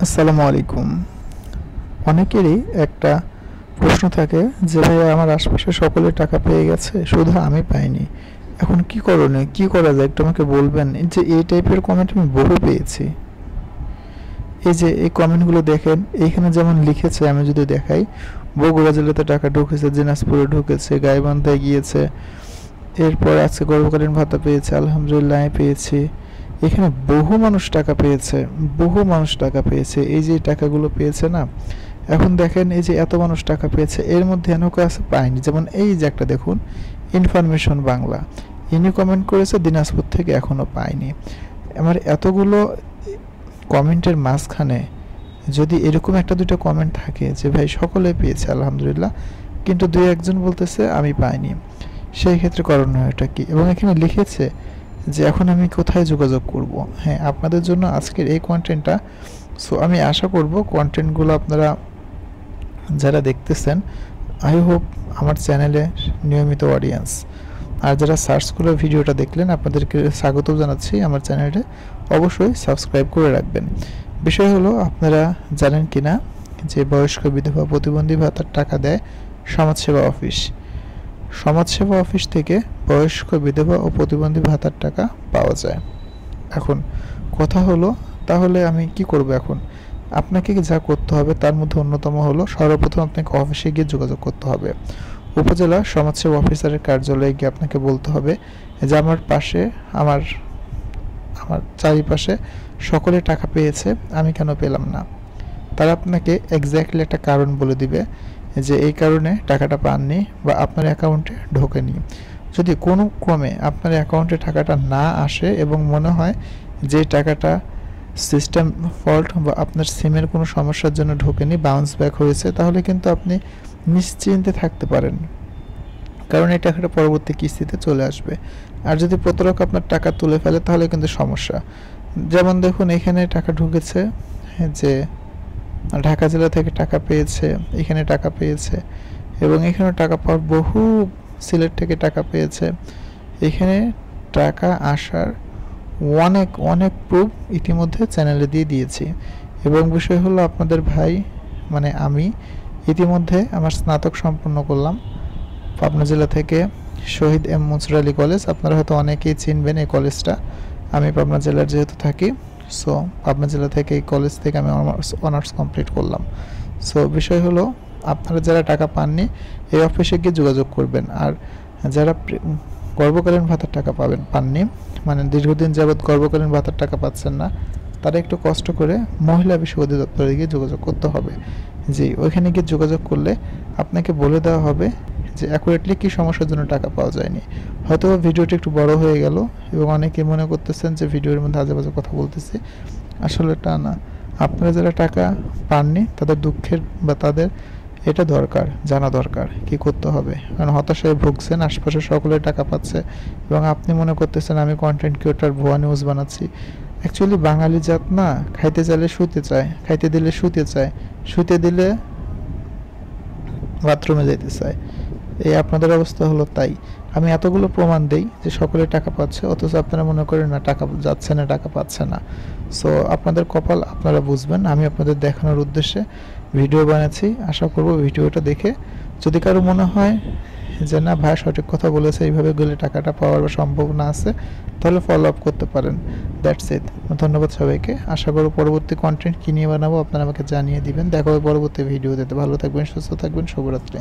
আসসালামু আলাইকুম। অনেকেরই একটা প্রশ্ন থাকে যে ভাইয়া আমার আশপাশে সকলে টাকা পেয়ে গেছে, শুধু আমি পাইনি। এখন কি করণীয়? কি করা যায় একটু আমাকে বলবেন? এই টাইপের কমেন্ট আমি বহু পেয়েছি। এই যে এই কমেন্টগুলো দেখেন, এইখানে যেমন লিখেছে আমি যদি দেখাই, বগুড়া জেলাতে টাকা ঢুকেছে, দিনাজপুরে ঢুকেছে, গাইবান্ধায় গিয়েছে, এরপর আজকে গর্ভকালীন ভাতা পেয়েছে, আলহামদুলিল্লাহ আমি পেয়েছি। এখানে বহু মানুষ টাকা পেয়েছে, বহু মানুষ টাকা পেয়েছে। এই যে টাকাগুলো পেয়েছে না, এখন দেখেন এই যে এত মানুষ টাকা পেয়েছে, এর মধ্যে এনকে আছে পায়নি। যেমন এই যে একটা দেখুন, ইনফরমেশন বাংলা, ইনি কমেন্ট করেছে দিনাজপুর থেকে এখনও পায়নি। আমার এতগুলো কমেন্টের মাঝখানে যদি এরকম একটা দুটো কমেন্ট থাকে যে ভাই সকলে পেয়েছে আলহামদুলিল্লাহ, কিন্তু দুই একজন বলতেছে আমি পাইনি, সেই ক্ষেত্রে করণীয় এটা কি? এবং এখানে লিখেছে যে এখন আমি কোথায় যোগাযোগ করব। হ্যাঁ, আপনাদের জন্য আজকের এই কন্টেন্টটা। সো আমি আশা করব কন্টেন্টগুলো আপনারা যারা দেখতেছেন, আই হোপ আমার চ্যানেলে নিয়মিত অডিয়েন্স, আর যারা সার্চ করে ভিডিওটা দেখলেন আপনাদেরকে স্বাগত জানাচ্ছি আমার চ্যানেলে। অবশ্যই সাবস্ক্রাইব করে রাখবেন। বিষয় হলো, আপনারা জানেন কি না যে বয়স্ক বিধবা প্রতিবন্ধী ভাতার টাকা দেয় সমাজসেবা অফিস। সমাজসেবা অফিস থেকে বয়স্ক বিধবা ও প্রতিবন্ধী ভাতার টাকা পাওয়া যায়। এখন কথা হলো, তাহলে আমি কি করব? এখন আপনাকে যা করতে হবে তার মধ্যে অন্যতম হলো, সর্বপ্রথম আপনাকে অফিসে গিয়ে যোগাযোগ করতে হবে। উপজেলা সমাজসেবা অফিসারের কার্যালয়ে গিয়ে আপনাকে বলতে হবে যে আমার পাশে আমার আমার চারিপাশে সকলে টাকা পেয়েছে, আমি কেন পেলাম না। তারা আপনাকে এক্স্যাক্টলি একটা কারণ বলে দিবে যে এই কারণে টাকাটা পাননি বা আপনার অ্যাকাউন্টে ঢোকেনি। যদি কোনো ক্রমে আপনার অ্যাকাউন্টে টাকাটা না আসে এবং মনে হয় যে টাকাটা সিস্টেম ফল্ট বা আপনার সিমের কোনো সমস্যার জন্য ঢোকেনি, বাউন্স ব্যাক হয়েছে, তাহলে কিন্তু আপনি নিশ্চিন্তে থাকতে পারেন, কারণ এই টাকাটা পরবর্তী কিস্তিতে চলে আসবে। আর যদি প্রতারক আপনার টাকা তুলে ফেলে তাহলে কিন্তু সমস্যা। যেমন দেখুন, এখানে টাকা ঢুকেছে যে ঢাকা জেলা থেকে টাকা পেয়েছে, এখানে টাকা পেয়েছে, এবং এখানে টাকা পাওয়ার বহু সিলেট থেকে টাকা পেয়েছে। এখানে টাকা আসার অনেক অনেক প্রুফ ইতিমধ্যে চ্যানেলে দিয়ে দিয়েছি। এবং বিষয় হলো, আপনাদের ভাই মানে আমি ইতিমধ্যে আমার স্নাতক সম্পন্ন করলাম পাবনা জেলা থেকে, শহীদ এম মনসুর আলী কলেজ। আপনারা হয়তো অনেকেই চিনবেন এই কলেজটা। আমি পাবনা জেলার যেহেতু থাকি, সো পাবনা জেলা থেকে এই কলেজ থেকে আমি অনার্স কমপ্লিট করলাম। সো বিষয় হলো, আপনারা যারা টাকা পাননি এই অফিসে গিয়ে যোগাযোগ করবেন। আর যারা গর্ভকালীন ভাতার টাকা পাননি, মানে দীর্ঘদিন যাবৎ গর্ভকালীন ভাতার টাকা পাচ্ছেন না, তারা একটু কষ্ট করে মহিলা বিষয় অধিদপ্তরে গিয়ে যোগাযোগ করতে হবে। জি, ওইখানে গিয়ে যোগাযোগ করলে আপনাকে বলে দেওয়া হবে যে অ্যাকুরেটলি কী সমস্যার জন্য টাকা পাওয়া যায়নি। হয়তো ভিডিওটি একটু বড় হয়ে গেল এবং অনেকে মনে করতেছেন যে ভিডিওর মধ্যে আজেবাজে কথা বলতেছি, আসলে তা না। আপনারা যারা টাকা পাননি তাদের দুঃখের বা তাদের এটা দরকার, জানা দরকার কী করতে হবে। কারণ হতাশায় ভুগছেন, আশপাশে সকলে টাকা পাচ্ছে এবং আপনি মনে করতেছেন আমি কন্টেন্ট ক্রিয়েটর, ভুয়া নিউজ বানাচ্ছি। অ্যাকচুয়ালি বাঙালি জাত না, খাইতে চাইলে শুতে চায়, খাইতে দিলে শুতে চায়, শুতে দিলে বাথরুমে যেতে চায়। এই আপনাদের অবস্থা হলো তাই। আমি এতগুলো প্রমাণ দেই যে সকলে টাকা পাচ্ছে, অথচ আপনারা মনে করেন না টাকা যাচ্ছে না, টাকা পাচ্ছে না। সো আপনাদের কপাল আপনারা বুঝবেন। আমি আপনাদের দেখানোর উদ্দেশ্যে ভিডিও বানাচ্ছি। আশা করব ভিডিওটা দেখে যদি কারো মনে হয় যে না ভাই সঠিক কথা বলেছে, এইভাবে গেলে টাকাটা পাওয়ার সম্ভাবনা আছে, তাহলে ফলো আপ করতে পারেন। That's it. ধন্যবাদ সবাইকে। আশা করব পরবর্তী কন্টেন্ট কী নিয়ে বানাবো আপনারা আমাকে জানিয়ে দিবেন। দেখা হবে পরবর্তী ভিডিওতে। ভালো থাকবেন, সুস্থ থাকবেন, শুভরাত্রি।